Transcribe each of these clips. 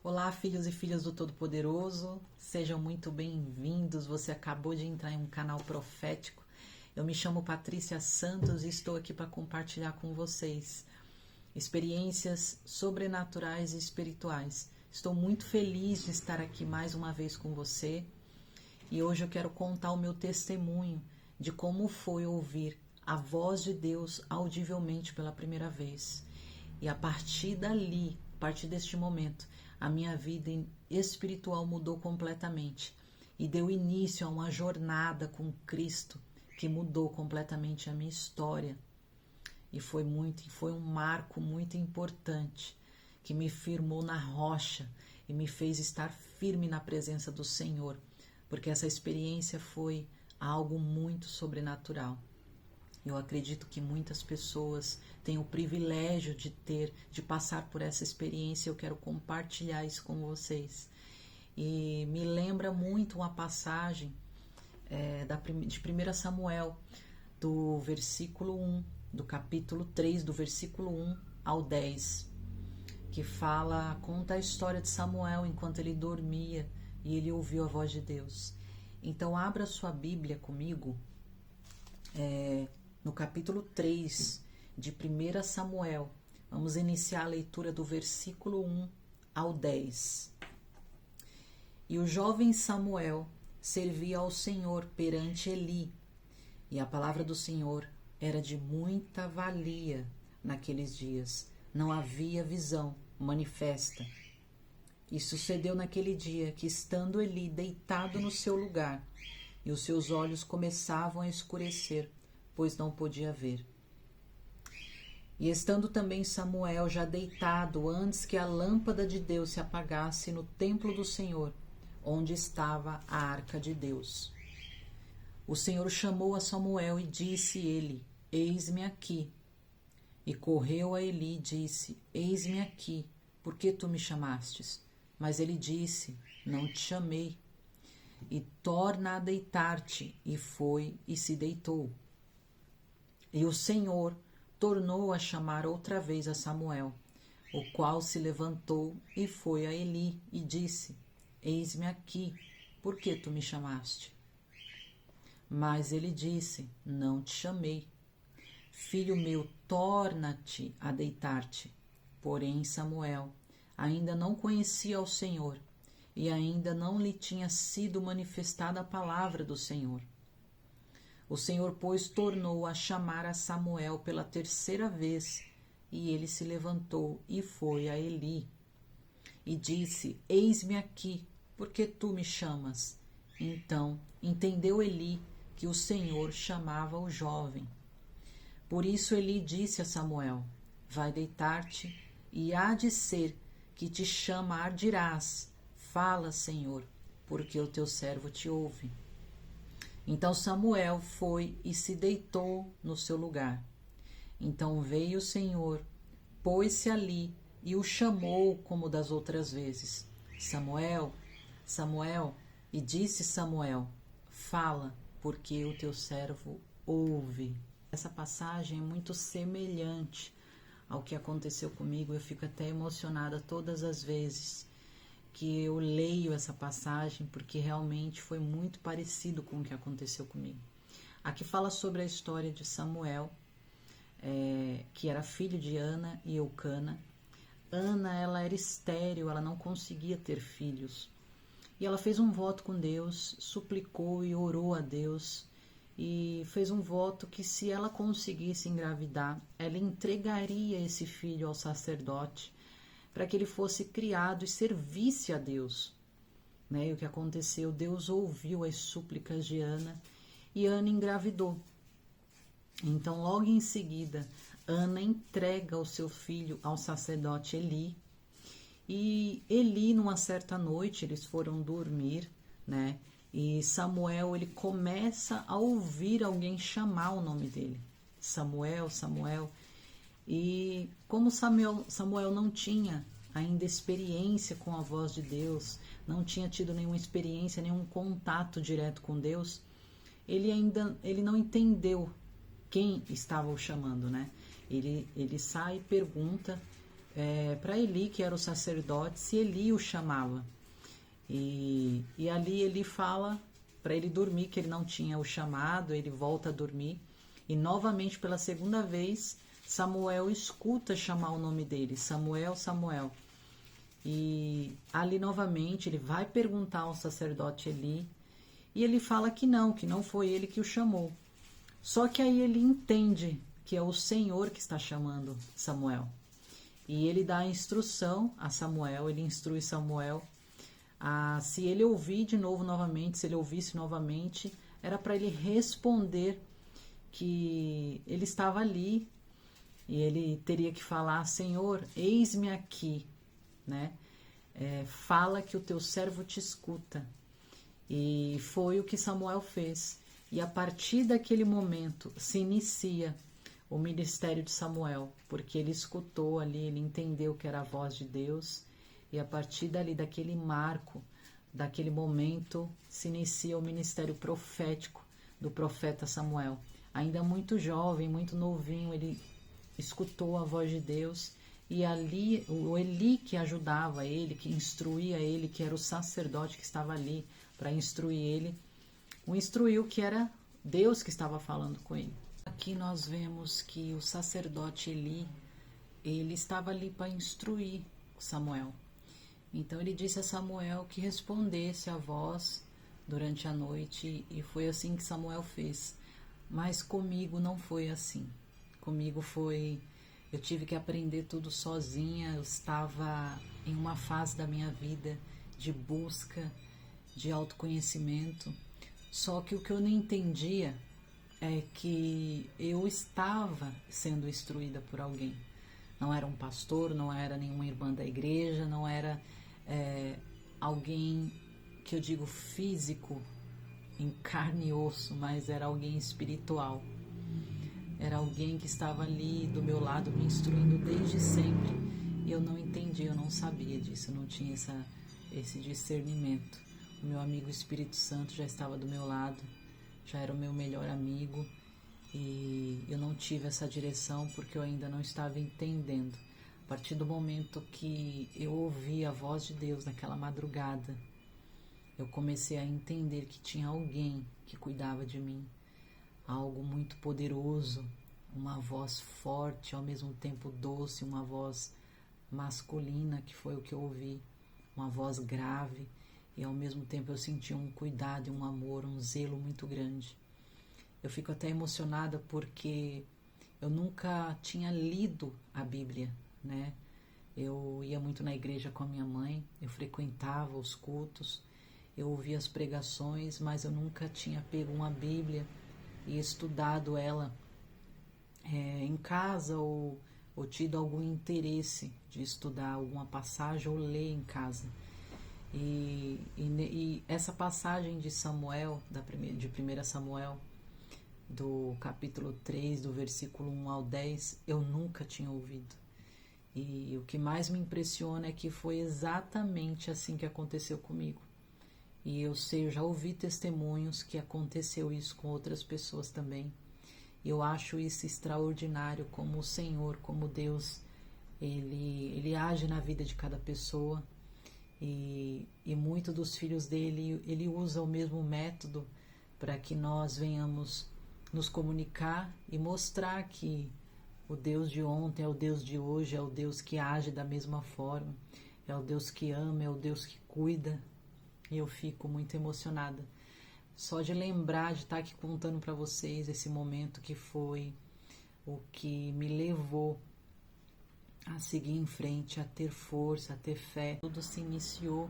Olá, filhos e filhas do Todo-Poderoso, sejam muito bem-vindos. Você acabou de entrar em um canal profético. Eu me chamo Patrícia Santos e estou aqui para compartilhar com vocês experiências sobrenaturais e espirituais. Estou muito feliz de estar aqui mais uma vez com você e hoje eu quero contar o meu testemunho de como foi ouvir a voz de Deus audivelmente pela primeira vez. E a partir dali, a partir deste momento, a minha vida espiritual mudou completamente e deu início a uma jornada com Cristo que mudou completamente a minha história. E foi um marco muito importante que me firmou na rocha e me fez estar firme na presença do Senhor, porque essa experiência foi algo muito sobrenatural. Eu acredito que muitas pessoas têm o privilégio de passar por essa experiência. Eu quero compartilhar isso com vocês. E me lembra muito uma passagem de 1 Samuel, do versículo 1, do capítulo 3, do versículo 1 ao 10, que conta a história de Samuel enquanto ele dormia e ele ouviu a voz de Deus. Então abra sua Bíblia comigo, no capítulo 3 de 1 Samuel, vamos iniciar a leitura do versículo 1 ao 10. E o jovem Samuel servia ao Senhor perante Eli, e a palavra do Senhor era de muita valia naqueles dias. Não havia visão manifesta. E sucedeu naquele dia que, estando Eli deitado no seu lugar, e os seus olhos começavam a escurecer, pois não podia ver. E estando também Samuel já deitado, antes que a lâmpada de Deus se apagasse no templo do Senhor, onde estava a arca de Deus. O Senhor chamou a Samuel e disse ele: Eis-me aqui. E correu a Eli e disse: Eis-me aqui, por que tu me chamastes? Mas ele disse: Não te chamei. E torna a deitar-te. E foi e se deitou. E o Senhor tornou a chamar outra vez a Samuel, o qual se levantou e foi a Eli e disse: Eis-me aqui, por que tu me chamaste? Mas ele disse: Não te chamei. Filho meu, torna-te a deitar-te. Porém Samuel ainda não conhecia ao Senhor, e ainda não lhe tinha sido manifestada a palavra do Senhor. O Senhor, pois, tornou a chamar a Samuel pela terceira vez, e ele se levantou e foi a Eli. E disse: Eis-me aqui, porque tu me chamas? Então entendeu Eli que o Senhor chamava o jovem. Por isso Eli disse a Samuel: Vai deitar-te, e há de ser que te chamarás. Fala, Senhor, porque o teu servo te ouve. Então Samuel foi e se deitou no seu lugar. Então veio o Senhor, pôs-se ali e o chamou como das outras vezes: Samuel, Samuel. E disse Samuel: Fala, porque o teu servo ouve. Essa passagem é muito semelhante ao que aconteceu comigo. Eu fico até emocionada todas as vezes que eu leio essa passagem, porque realmente foi muito parecido com o que aconteceu comigo. Aqui fala sobre a história de Samuel, que era filho de Ana e Eucana. Ana, ela era estéril, ela não conseguia ter filhos. E ela fez um voto com Deus, suplicou e orou a Deus, e fez um voto que, se ela conseguisse engravidar, ela entregaria esse filho ao sacerdote, para que ele fosse criado e servisse a Deus. E o que aconteceu? Deus ouviu as súplicas de Ana e Ana engravidou. Então, logo em seguida, Ana entrega o seu filho ao sacerdote Eli. E Eli, numa certa noite, eles foram dormir, e Samuel, ele começa a ouvir alguém chamar o nome dele: Samuel, Samuel. E como Samuel não tinha ainda experiência com a voz de Deus, não tinha tido nenhuma experiência, nenhum contato direto com Deus, ele não entendeu quem estava o chamando, Ele sai e pergunta para Eli, que era o sacerdote, se Eli o chamava. E ali ele fala para ele dormir, que ele não tinha o chamado, ele volta a dormir. E novamente, pela segunda vez, Samuel escuta chamar o nome dele, Samuel, Samuel. E ali novamente ele vai perguntar ao sacerdote Eli, e ele fala que não foi ele que o chamou. Só que aí ele entende que é o Senhor que está chamando Samuel. E ele dá a instrução a Samuel, ele instrui Samuel se ele ouvir de novo novamente, se ele ouvisse novamente, era para ele responder que ele estava ali e ele teria que falar: Senhor, eis-me aqui, né? Fala que o teu servo te escuta. E foi o que Samuel fez. E a partir daquele momento se inicia o ministério de Samuel, porque ele escutou ali, ele entendeu que era a voz de Deus. E a partir dali, daquele marco, daquele momento, se inicia o ministério profético do profeta Samuel. Ainda muito jovem, muito novinho, ele escutou a voz de Deus. E ali, o Eli que ajudava ele, que instruía ele, que era o sacerdote que estava ali para instruir ele, o instruiu que era Deus que estava falando com ele. Aqui nós vemos que o sacerdote Eli, ele estava ali para instruir Samuel. Então ele disse a Samuel que respondesse a voz durante a noite, e foi assim que Samuel fez. Mas comigo não foi assim. Comigo eu tive que aprender tudo sozinha. Eu estava em uma fase da minha vida de busca, de autoconhecimento. Só que o que eu não entendia é que eu estava sendo instruída por alguém. Não era um pastor, não era nenhuma irmã da igreja, não era alguém que eu digo físico, em carne e osso, mas era alguém espiritual. Era alguém que estava ali do meu lado me instruindo desde sempre. E eu não entendia, eu não sabia disso, eu não tinha esse discernimento. O meu amigo Espírito Santo já estava do meu lado, já era o meu melhor amigo, e eu não tive essa direção porque eu ainda não estava entendendo. A partir do momento que eu ouvi a voz de Deus naquela madrugada, eu comecei a entender que tinha alguém que cuidava de mim, algo muito poderoso, uma voz forte, ao mesmo tempo doce, uma voz masculina, que foi o que eu ouvi, uma voz grave, e ao mesmo tempo eu senti um cuidado, um amor, um zelo muito grande. Eu fico até emocionada porque eu nunca tinha lido a Bíblia, né? Eu ia muito na igreja com a minha mãe, eu frequentava os cultos, eu ouvia as pregações, mas eu nunca tinha pego uma Bíblia e estudado ela em casa, ou tido algum interesse de estudar alguma passagem ou ler em casa. E essa passagem de Samuel, de 1 Samuel, do capítulo 3, do versículo 1 ao 10, eu nunca tinha ouvido. E o que mais me impressiona é que foi exatamente assim que aconteceu comigo. E eu já ouvi testemunhos que aconteceu isso com outras pessoas também. Eu acho isso extraordinário, como o Senhor, como Deus, Ele age na vida de cada pessoa. E muito dos filhos dele, ele usa o mesmo método para que nós venhamos nos comunicar e mostrar que o Deus de ontem é o Deus de hoje, é o Deus que age da mesma forma, é o Deus que ama, é o Deus que cuida. E eu fico muito emocionada só de lembrar de estar aqui contando para vocês esse momento que foi o que me levou a seguir em frente, a ter força, a ter fé. Tudo se iniciou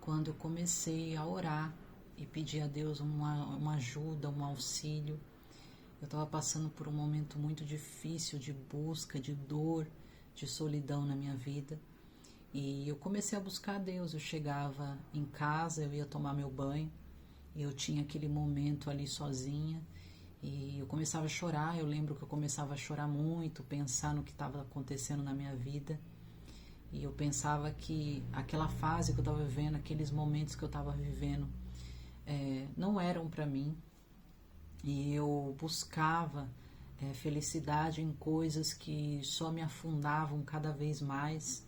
quando eu comecei a orar e pedir a Deus uma ajuda, um auxílio. Eu estava passando por um momento muito difícil de busca, de dor, de solidão na minha vida. E eu comecei a buscar a Deus. Eu chegava em casa, eu ia tomar meu banho, e eu tinha aquele momento ali sozinha, e eu começava a chorar. Eu lembro que eu começava a chorar muito, pensar no que estava acontecendo na minha vida, e eu pensava que aquela fase que eu estava vivendo, aqueles momentos que eu estava vivendo, não eram para mim, e eu buscava felicidade em coisas que só me afundavam cada vez mais,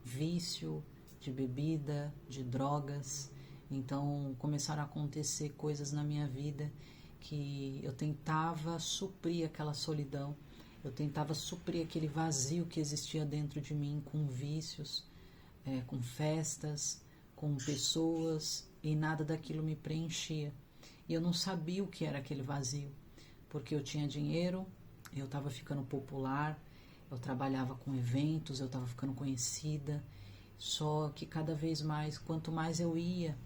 vício de bebida, de drogas. Então começaram a acontecer coisas na minha vida que eu tentava suprir aquela solidão, eu tentava suprir aquele vazio que existia dentro de mim com vícios, com festas, com pessoas, e nada daquilo me preenchia. E eu não sabia o que era aquele vazio, porque eu tinha dinheiro, eu estava ficando popular, eu trabalhava com eventos, eu estava ficando conhecida, só que cada vez mais, quanto mais eu ia,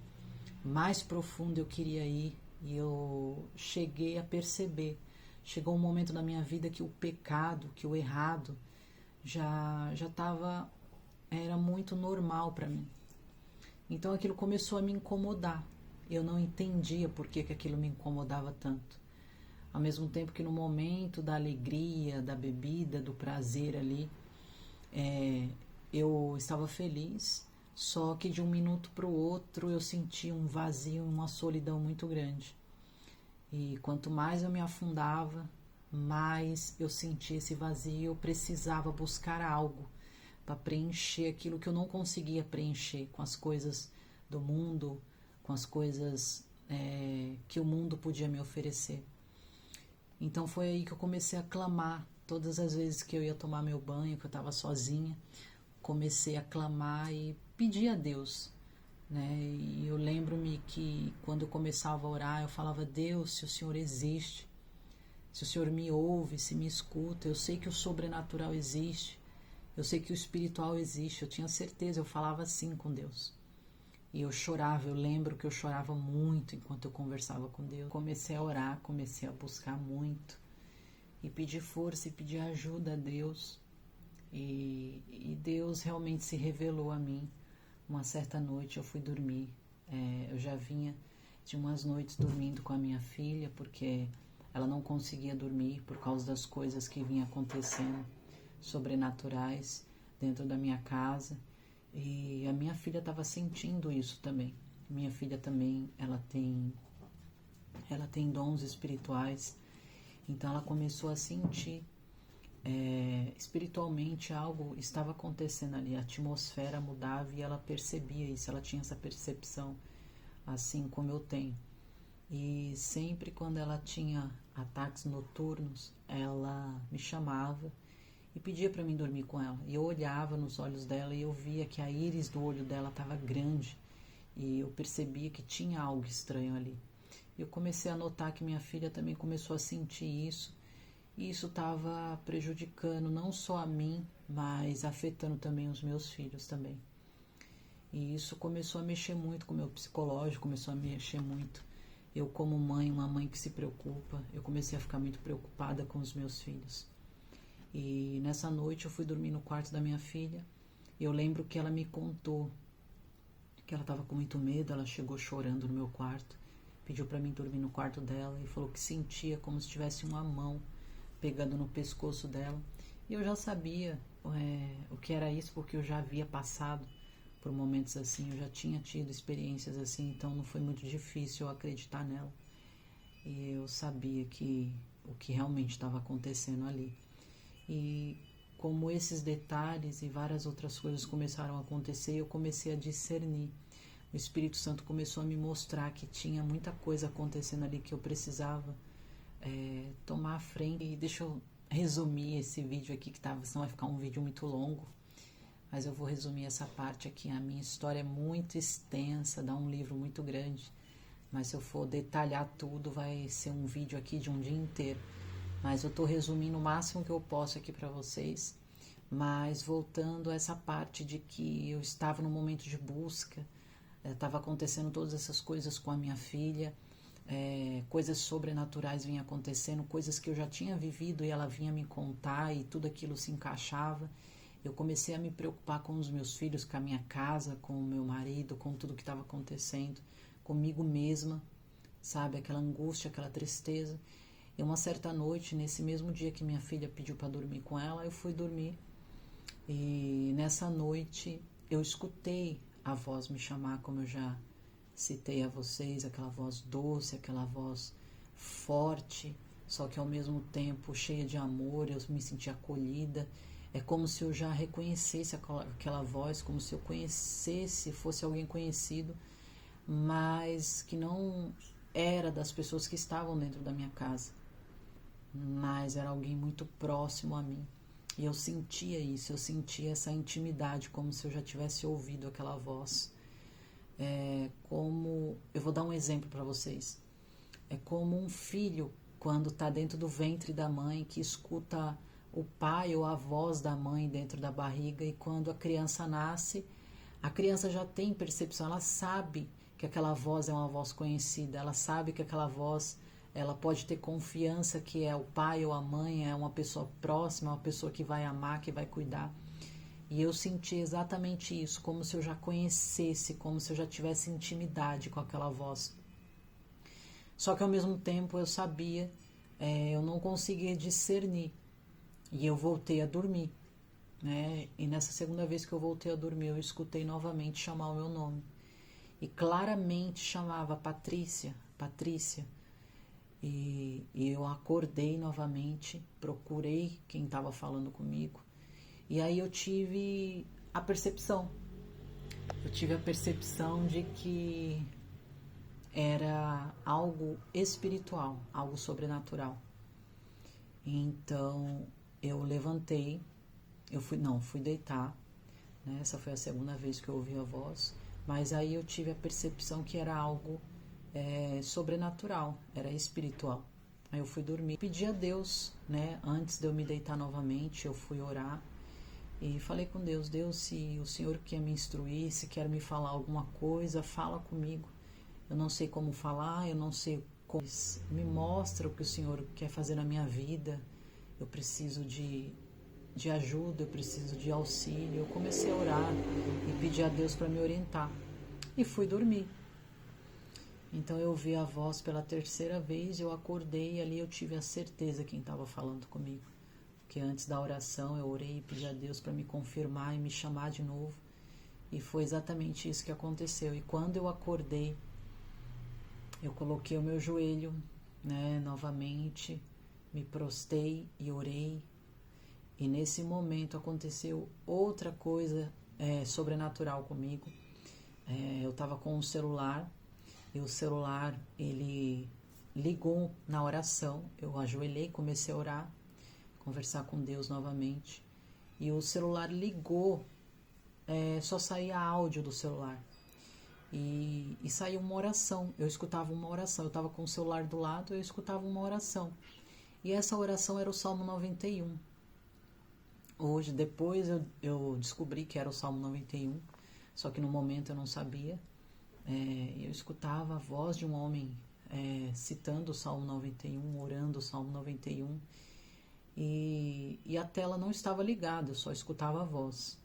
mais profundo eu queria ir, e eu cheguei a perceber, chegou um momento na minha vida que o pecado, que o errado, já estava, era muito normal para mim. Então aquilo começou a me incomodar, eu não entendia por que aquilo me incomodava tanto. Ao mesmo tempo que no momento da alegria, da bebida, do prazer ali, eu estava feliz, só que de um minuto para o outro eu sentia um vazio, uma solidão muito grande. E quanto mais eu me afundava, mais eu sentia esse vazio, eu precisava buscar algo para preencher aquilo que eu não conseguia preencher com as coisas do mundo, com as coisas que o mundo podia me oferecer. Então foi aí que eu comecei a clamar. Todas as vezes que eu ia tomar meu banho, que eu estava sozinha, comecei a clamar e pedir a Deus, né? E eu lembro-me que quando eu começava a orar, eu falava: Deus, se o Senhor existe, se o Senhor me ouve, se me escuta, eu sei que o sobrenatural existe, eu sei que o espiritual existe, eu tinha certeza, eu falava assim com Deus. E eu chorava, eu lembro que eu chorava muito enquanto eu conversava com Deus. Comecei a orar, comecei a buscar muito, e pedir força e pedir ajuda a Deus. E Deus realmente se revelou a mim. Uma certa noite eu fui dormir, eu já vinha de umas noites dormindo com a minha filha, porque ela não conseguia dormir por causa das coisas que vinham acontecendo, sobrenaturais, dentro da minha casa. E a minha filha estava sentindo isso também. Minha filha também, ela tem dons espirituais, então ela começou a sentir espiritualmente algo estava acontecendo ali, a atmosfera mudava e ela percebia isso, ela tinha essa percepção, assim como eu tenho. E sempre quando ela tinha ataques noturnos, ela me chamava e pedia para mim dormir com ela. E eu olhava nos olhos dela e eu via que a íris do olho dela estava grande, e eu percebia que tinha algo estranho ali. Eu comecei a notar que minha filha também começou a sentir isso, e isso estava prejudicando não só a mim, mas afetando também os meus filhos também. E isso começou a mexer muito com o meu psicológico, começou a mexer muito. Eu, como mãe, uma mãe que se preocupa, eu comecei a ficar muito preocupada com os meus filhos. E nessa noite eu fui dormir no quarto da minha filha. Eu lembro que ela me contou que ela estava com muito medo, ela chegou chorando no meu quarto, pediu para mim dormir no quarto dela e falou que sentia como se tivesse uma mão pegando no pescoço dela. E eu já sabia o que era isso, porque eu já havia passado por momentos assim, eu já tinha tido experiências assim, então não foi muito difícil eu acreditar nela. E eu sabia o que realmente estava acontecendo ali. E como esses detalhes e várias outras coisas começaram a acontecer, eu comecei a discernir. O Espírito Santo começou a me mostrar que tinha muita coisa acontecendo ali que eu precisava tomar a frente. E deixa eu resumir esse vídeo aqui, que senão vai ficar um vídeo muito longo, mas eu vou resumir essa parte aqui. A minha história é muito extensa, dá um livro muito grande, mas se eu for detalhar tudo vai ser um vídeo aqui de um dia inteiro, mas eu tô resumindo o máximo que eu posso aqui para vocês. Mas voltando a essa parte de que eu estava no momento de busca, estava acontecendo todas essas coisas com a minha filha, coisas sobrenaturais vinham acontecendo, coisas que eu já tinha vivido e ela vinha me contar, e tudo aquilo se encaixava. Eu comecei a me preocupar com os meus filhos, com a minha casa, com o meu marido, com tudo que estava acontecendo, comigo mesma, sabe, aquela angústia, aquela tristeza. E uma certa noite, nesse mesmo dia que minha filha pediu para dormir com ela, eu fui dormir, e nessa noite eu escutei a voz me chamar, como eu já citei a vocês, aquela voz doce, aquela voz forte, só que ao mesmo tempo cheia de amor, eu me senti acolhida. É como se eu já reconhecesse aquela voz, como se eu conhecesse, fosse alguém conhecido, mas que não era das pessoas que estavam dentro da minha casa, mas era alguém muito próximo a mim. E eu sentia isso, eu sentia essa intimidade, como se eu já tivesse ouvido aquela voz. Eu vou dar um exemplo para vocês. É como um filho quando está dentro do ventre da mãe, que escuta o pai ou a voz da mãe dentro da barriga, e quando a criança nasce, a criança já tem percepção, ela sabe que aquela voz é uma voz conhecida, ela sabe que aquela voz, ela pode ter confiança que é o pai ou a mãe, é uma pessoa próxima, uma pessoa que vai amar, que vai cuidar. E eu senti exatamente isso, como se eu já conhecesse, como se eu já tivesse intimidade com aquela voz. Só que ao mesmo tempo eu sabia, eu não conseguia discernir. E eu voltei a dormir, né? E nessa segunda vez que eu voltei a dormir, eu escutei novamente chamar o meu nome. E claramente chamava Patrícia, Patrícia. E eu acordei novamente, procurei quem estava falando comigo. E aí eu tive a percepção. Eu tive a percepção de que era algo espiritual, algo sobrenatural. Então eu levantei, fui deitar, né? Essa foi a segunda vez que eu ouvi a voz, mas aí eu tive a percepção que era algo sobrenatural, era espiritual. Aí eu fui dormir, pedi a Deus, né? Antes de eu me deitar novamente, eu fui orar e falei com Deus: Deus, se o Senhor quer me instruir, se quer me falar alguma coisa, fala comigo. Eu não sei como falar, eu não sei como. Me mostra o que o Senhor quer fazer na minha vida. Eu preciso de ajuda, eu preciso de auxílio. Eu comecei a orar e pedir a Deus para me orientar. E fui dormir. Então eu ouvi a voz pela terceira vez, eu acordei e ali eu tive a certeza quem estava falando comigo. Porque antes da oração eu orei e pedi a Deus para me confirmar e me chamar de novo. E foi exatamente isso que aconteceu. E quando eu acordei, eu coloquei o meu joelho, né, novamente, me prostei e orei. E nesse momento aconteceu outra coisa sobrenatural comigo. Eu estava com o celular, e o celular, ele ligou na oração. Eu ajoelhei, comecei a orar, conversar com Deus novamente. E o celular ligou, só saía áudio do celular. E saiu uma oração, eu escutava uma oração, eu estava com o celular do lado, eu escutava uma oração. E essa oração era o Salmo 91. Hoje, depois eu descobri que era o Salmo 91, só que no momento eu não sabia. Eu escutava a voz de um homem citando o Salmo 91, orando o Salmo 91, e a tela não estava ligada, eu só escutava a voz.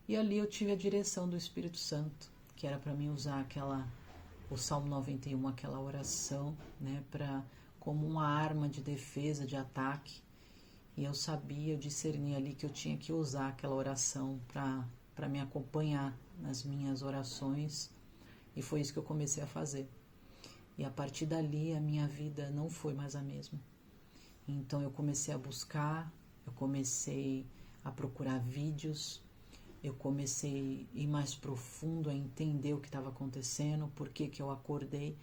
E ali eu tive a direção do Espírito Santo, que era para mim usar o Salmo 91, aquela oração, né, como uma arma de defesa, de ataque. E eu sabia, eu discerni ali que eu tinha que usar aquela oração para me acompanhar nas minhas orações. E foi isso que eu comecei a fazer. E a partir dali a minha vida não foi mais a mesma. Então eu comecei a buscar, eu comecei a procurar vídeos, eu comecei a ir mais profundo, a entender o que estava acontecendo, por que eu acordei.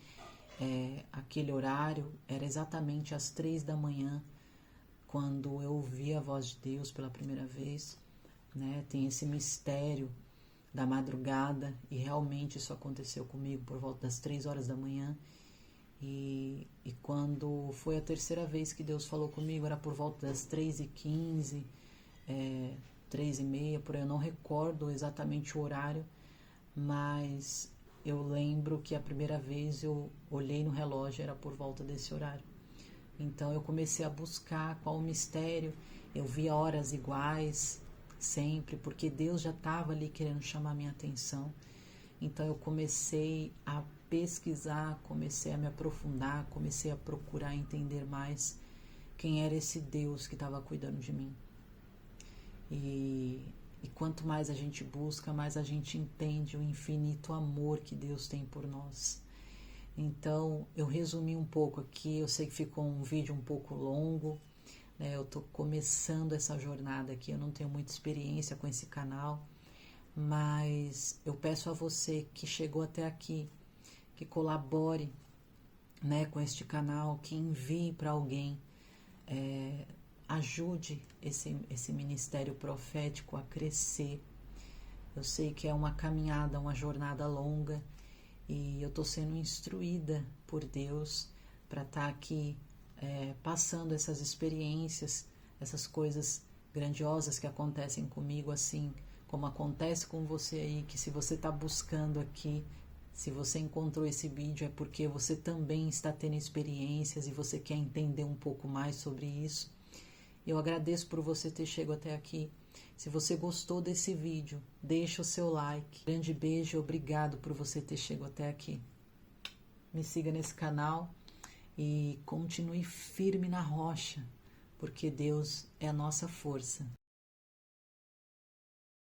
Aquele horário era exatamente às 3 da manhã, quando eu ouvi a voz de Deus pela primeira vez, né? Tem esse mistério da madrugada, e realmente isso aconteceu comigo por volta das 3 horas da manhã. E quando foi a terceira vez que Deus falou comigo, era por volta das 3h15, 3h30, por aí, eu não recordo exatamente o horário, mas eu lembro que a primeira vez eu olhei no relógio, era por volta desse horário. Então eu comecei a buscar qual o mistério, eu via horas iguais, sempre, porque Deus já estava ali querendo chamar minha atenção. Então eu comecei a pesquisar, comecei a me aprofundar, comecei a procurar entender mais quem era esse Deus que estava cuidando de mim. E quanto mais a gente busca, mais a gente entende o infinito amor que Deus tem por nós. Então, eu resumi um pouco aqui, eu sei que ficou um vídeo um pouco longo, né? Eu tô começando essa jornada aqui, eu não tenho muita experiência com esse canal, mas eu peço a você que chegou até aqui, que colabore, né, com este canal, que envie para alguém, ajude esse ministério profético a crescer. Eu sei que é uma caminhada, uma jornada longa, e eu estou sendo instruída por Deus para estar aqui passando essas experiências, essas coisas grandiosas que acontecem comigo, assim como acontece com você aí, que se você está buscando aqui, se você encontrou esse vídeo, é porque você também está tendo experiências e você quer entender um pouco mais sobre isso. Eu agradeço por você ter chegado até aqui. Se você gostou desse vídeo, deixa o seu like. Grande beijo, obrigado por você ter chegado até aqui. Me siga nesse canal e continue firme na rocha, porque Deus é a nossa força.